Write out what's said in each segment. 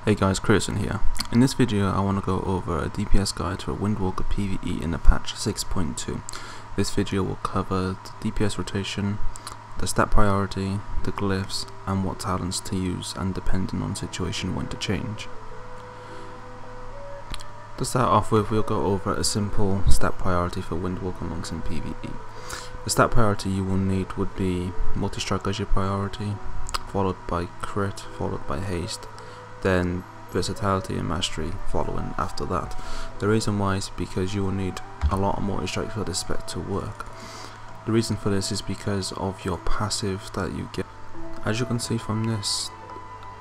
Hey guys, Kriosian here. In this video I want to go over a DPS guide to a Windwalker PvE in the patch 6.2. This video will cover the DPS rotation, the stat priority, the glyphs, and what talents to use and depending on situation when to change. To start off with, we'll go over a simple stat priority for Windwalker monks in PvE. The stat priority you will need would be multi-strike as your priority, followed by crit, followed by haste, then versatility and mastery following after that. The reason why is because you will need a lot of multi-strike for this spec to work. The reason for this is because of your passive that you get. As you can see from this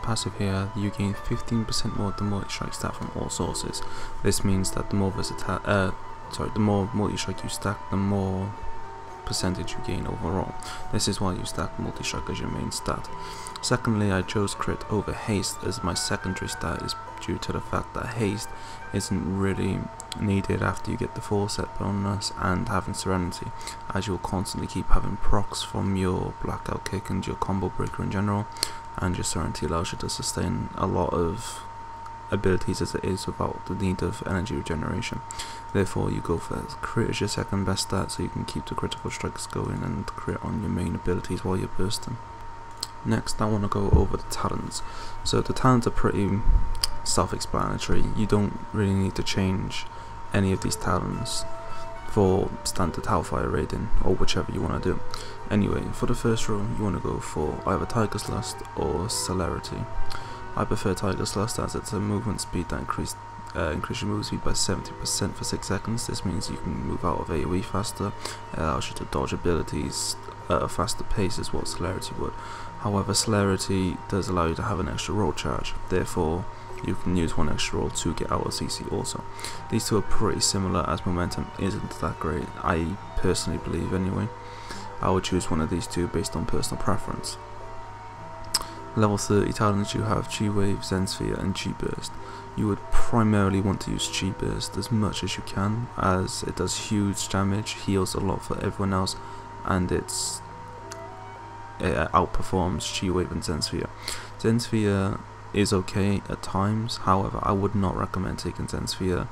passive here, you gain 15% more of the multi-strike stat from all sources. This means that the more the more multi-strike you stack, the more percentage you gain overall. This is why you stack multi-strike as your main stat. Secondly, I chose crit over haste as my secondary stat is due to the fact that haste isn't really needed after you get the 4 set bonus and having Serenity, as you'll constantly keep having procs from your Blackout Kick and your combo breaker in general, and your Serenity allows you to sustain a lot of abilities as it is without the need of energy regeneration. Therefore you go for crit as your second best stat so you can keep the critical strikes going and crit on your main abilities while you're bursting. Next I want to go over the talents. So the talents are pretty self-explanatory. You don't really need to change any of these talents for standard Hellfire raiding or whichever you want to do. Anyway, for the first row you want to go for either Tiger's Lust or Celerity. I prefer Tiger's Lust as it's a movement speed that increases your move speed by 70% for 6 seconds. This means you can move out of AoE faster. It allows you to dodge abilities at a faster pace as what Celerity would. However, Celerity does allow you to have an extra roll charge, therefore you can use one extra roll to get out of CC also. These two are pretty similar as momentum isn't that great, I personally believe anyway. I would choose one of these two based on personal preference. Level 30 talents you have Chi Wave, Zen Sphere and Chi Burst. You would primarily want to use Chi Burst as much as you can, as it does huge damage, heals a lot for everyone else, and it outperforms Chi Wave and Zen Sphere. Zen Sphere is okay at times, however I would not recommend taking Zen Sphere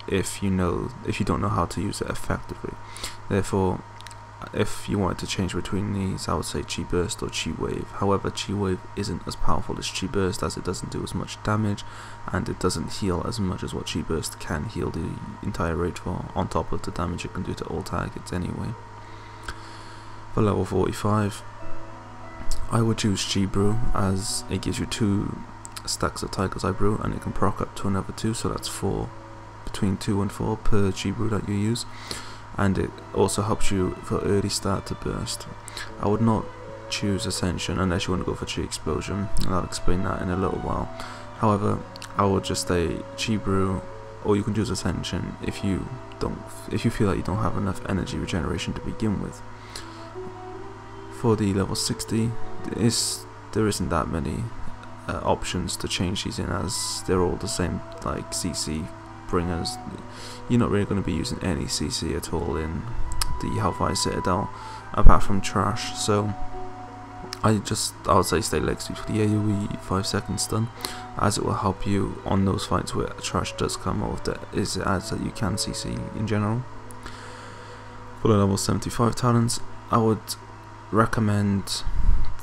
if you don't know how to use it effectively. Therefore, if you wanted to change between these, I would say Chi Burst or Chi Wave. However, Chi Wave isn't as powerful as Chi Burst as it doesn't do as much damage and it doesn't heal as much as what Chi Burst can heal the entire raid for, on top of the damage it can do to all targets anyway. For level 45, I would choose Chi Brew as it gives you 2 stacks of Tiger's Eye Brew and it can proc up to another 2, so that's 4, between 2 and 4 per Chi Brew that you use. And it also helps you for early start to burst. I would not choose Ascension unless you want to go for Chi Explosion, and I'll explain that in a little while. However, I would just say Chi Brew, or you can choose Ascension if you feel like you don't have enough energy regeneration to begin with. For the level 60, there isn't that many options to change these in, as they're all the same, like CC bringers. You're not really going to be using any CC at all in the Hellfire Citadel apart from trash, so I would say stay leg sweep for the AoE 5 second stun, as it will help you on those fights where trash does come off. That is, it adds that you can CC in general. For the level 75 talents, I would recommend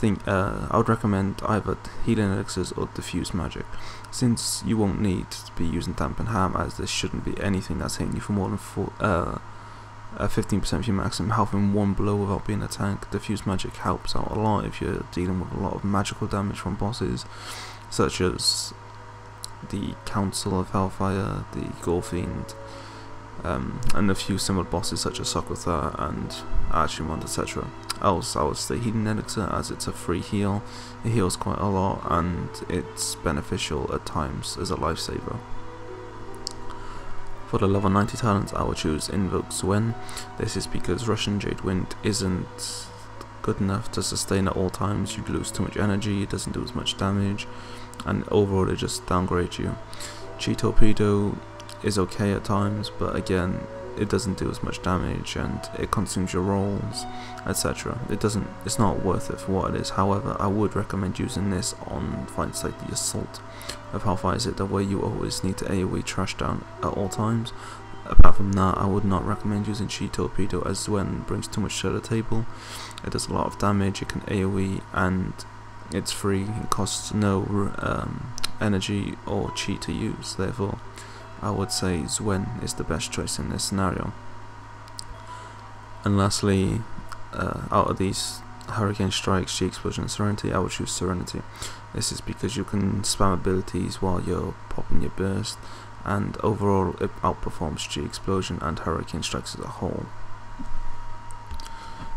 either healing elixirs or diffuse magic, since you won't need to be using dampen ham, as there shouldn't be anything that's hitting you for more than 15% of your maximum health in one blow without being a tank. Diffuse magic helps out a lot if you're dealing with a lot of magical damage from bosses such as the Council of Hellfire, the Gore Fiend, and a few similar bosses such as Sokothar and Archimond, etc. Else, I would say Healing Elixir, as it's a free heal. It heals quite a lot and it's beneficial at times as a lifesaver. For the level 90 talents, I would choose Invoke Xuen. This is because Russian Jade Wind isn't good enough to sustain at all times. You'd lose too much energy, it doesn't do as much damage, and overall it just downgrades you. Chi Torpedo is okay at times, but again, it doesn't do as much damage and it consumes your rolls, etc. It's not worth it for what it is. However, I would recommend using this on fights like the Assault of Hellfire Is It, where you always need to AoE trash down at all times. Apart from that, I would not recommend using Chi Torpedo, as Xuen brings too much to the table. It does a lot of damage, it can AoE, and it's free. It costs no energy or Chi to use. Therefore, I would say Xuen is the best choice in this scenario. And lastly, out of these Hurricane Strikes, Chi Explosion and Serenity, I would choose Serenity. This is because you can spam abilities while you're popping your burst, and overall it outperforms Chi Explosion and Hurricane Strikes as a whole.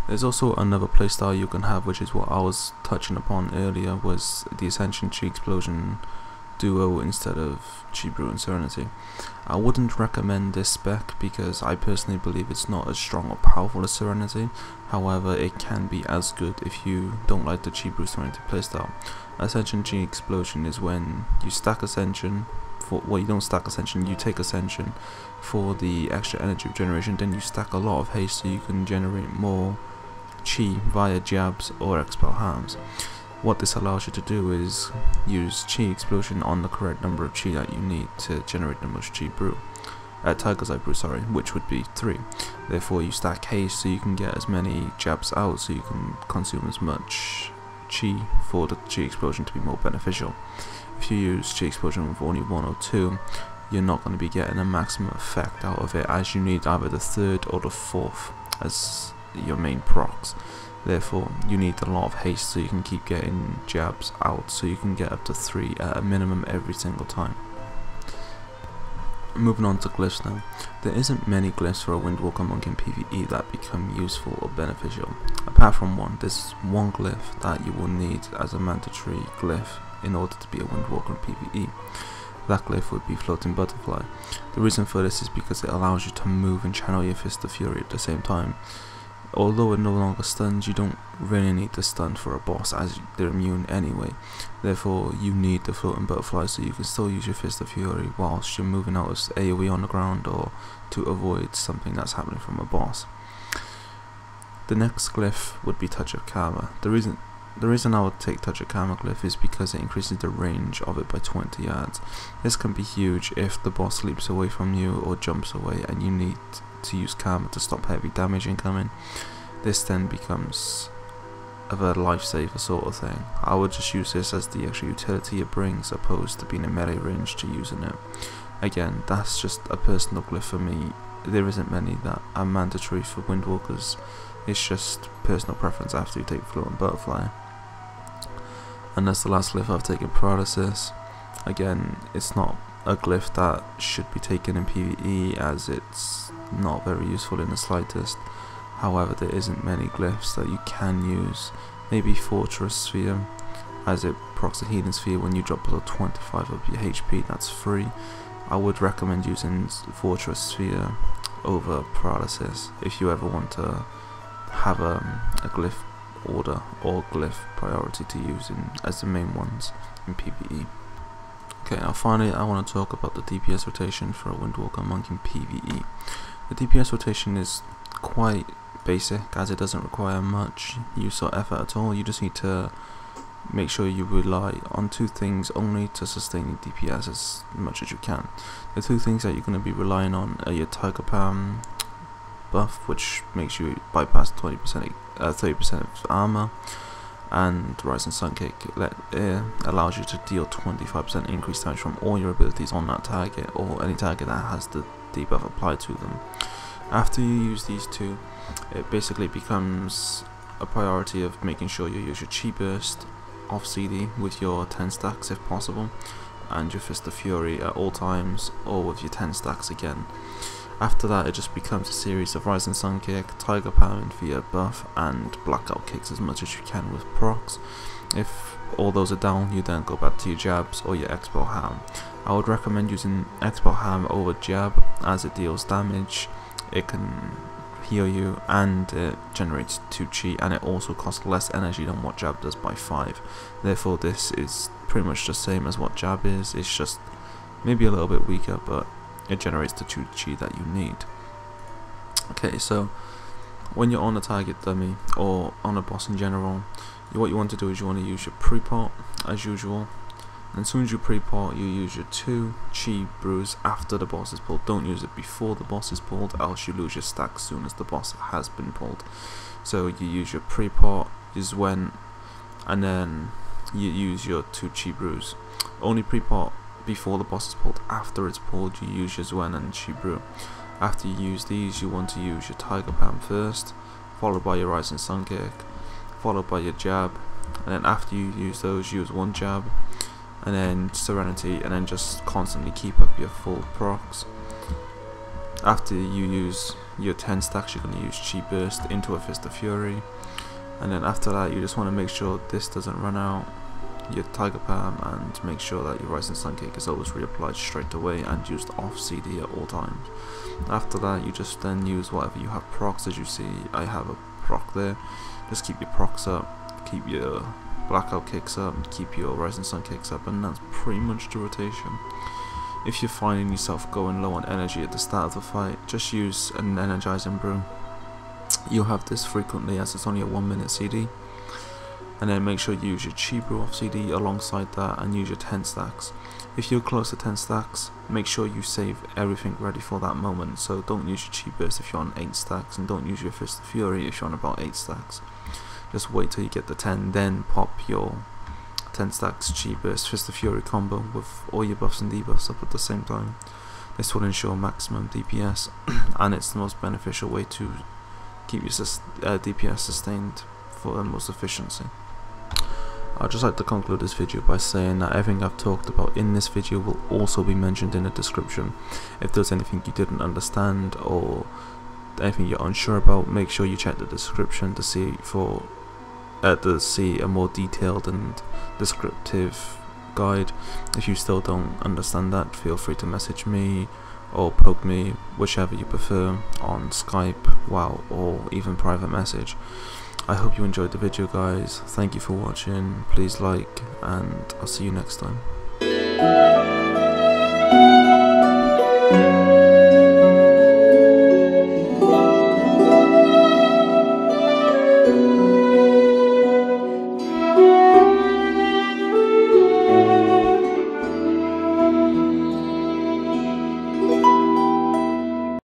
There's also another playstyle you can have, which is what I was touching upon earlier, was the Ascension Chi Explosion duo instead of Chi Brew and Serenity. I wouldn't recommend this spec because I personally believe it's not as strong or powerful as Serenity. However, it can be as good if you don't like the Chi Brew Serenity playstyle. Ascension Chi Explosion is when you stack Ascension. Well, you don't stack Ascension, you take Ascension for the extra energy generation, then you stack a lot of haste so you can generate more Chi via jabs or expel hams. What this allows you to do is use Chi Explosion on the correct number of Chi that you need to generate the most Chi Brew. Tiger's Eye Brew, sorry, which would be 3. Therefore you stack haste so you can get as many jabs out so you can consume as much Chi for the Chi Explosion to be more beneficial. If you use Chi Explosion with only 1 or 2, you're not going to be getting a maximum effect out of it, as you need either the 3rd or the 4th as your main procs. Therefore, you need a lot of haste so you can keep getting jabs out, so you can get up to 3 at a minimum every single time. Moving on to glyphs now. There isn't many glyphs for a Windwalker Monk in PvE that become useful or beneficial. Apart from one, there's one glyph that you will need as a mandatory glyph in order to be a Windwalker in PvE. That glyph would be Floating Butterfly. The reason for this is because it allows you to move and channel your Fist of Fury at the same time. Although it no longer stuns, you don't really need to stun for a boss, as they're immune anyway. Therefore, you need the Floating Butterfly so you can still use your Fist of Fury whilst you're moving out as AoE on the ground or to avoid something that's happening from a boss. The next glyph would be Touch of Karma. The reason I would take Touch of Karma glyph is because it increases the range of it by 20 yards. This can be huge if the boss leaps away from you or jumps away and you need to use Karma to stop heavy damage incoming. This then becomes a lifesaver sort of thing. I would just use this as the extra utility it brings, opposed to being a melee range to using it. Again, that's just a personal glyph for me. There isn't many that are mandatory for Windwalkers. It's just personal preference after you take Floating Butterfly. And that's the last glyph I've taken, Paralysis. Again, it's not a glyph that should be taken in PvE, as it's not very useful in the slightest. However, there isn't many glyphs that you can use. Maybe Fortress Sphere, as it procs the Healing Sphere when you drop below 25 of your HP, that's free. I would recommend using Fortress Sphere over Paralysis if you ever want to have a glyph order or glyph priority to use as the main ones in PvE. Okay, now finally I want to talk about the DPS rotation for a Windwalker Monk in PvE. The DPS rotation is quite basic, as it doesn't require much use or effort at all. You just need to make sure you rely on 2 things only to sustain your DPS as much as you can. The 2 things that you're going to be relying on are your Tiger Palm buff, which makes you bypass 30% of armor, and Rising Sun Kick allows you to deal 25% increased damage from all your abilities on that target, or any target that has the debuff applied to them. After you use these 2, it basically becomes a priority of making sure you use your Chi Burst off CD with your 10 stacks if possible, and your Fist of Fury at all times, or with your 10 stacks again. After that, it just becomes a series of Rising Sun Kick, Tiger Palm via buff, and Blackout Kicks as much as you can with procs. If all those are down, you then go back to your jabs or your Expel Ham. I would recommend using Expel Ham over jab, as it deals damage, it can heal you, and it generates 2 Chi, and it also costs less energy than what jab does by 5. Therefore, this is pretty much the same as what jab is. It's just maybe a little bit weaker, but it generates the 2 Chi that you need. Okay, so when you're on a target dummy or on a boss in general, what you want to do is you want to use your pre-pot as usual. And as soon as you pre-pot, you use your 2 chi brews after the boss is pulled. Don't use it before the boss is pulled, else you lose your stack as soon as the boss has been pulled. So you use your pre-pot, your Xuen, and then you use your 2 chi brews. Only pre-pot before the boss is pulled. After it's pulled, you use your Xuen and chi brew. After you use these, you want to use your Tiger Palm first, followed by your Rising Sun Kick, followed by your jab, and then after you use those, use 1 jab, and then Serenity, and then just constantly keep up your full procs. After you use your 10 stacks, you're going to use Chi Burst into a Fist of Fury, and then after that you just want to make sure this doesn't run out, your Tiger Palm, and make sure that your Rising Sun Kick is always reapplied straight away and used off CD at all times. After that you just then use whatever you have procs. As you see, I have a proc there. Just keep your procs up, keep your Blackout Kicks up, keep your Rising Sun Kicks up, and that's pretty much the rotation. If you're finding yourself going low on energy at the start of the fight, just use an energizing brew. You'll have this frequently as it's only a 1 minute CD. And then make sure you use your Chi Brew off CD alongside that, and use your 10 stacks. If you're close to 10 stacks, make sure you save everything ready for that moment. So don't use your Chi Burst if you're on 8 stacks, and don't use your Fist of Fury if you're on about 8 stacks. Just wait till you get the 10, then pop your 10 stacks Chi Burst Fist of Fury combo with all your buffs and debuffs up at the same time. This will ensure maximum DPS, and it's the most beneficial way to keep your DPS sustained for the most efficiency. I'd just like to conclude this video by saying that everything I've talked about in this video will also be mentioned in the description. If there's anything you didn't understand or anything you're unsure about, make sure you check the description to see a more detailed and descriptive guide. If you still don't understand that, feel free to message me or poke me, whichever you prefer, on Skype, WoW, or even private message. I hope you enjoyed the video, guys. Thank you for watching. Please like, and I'll see you next time.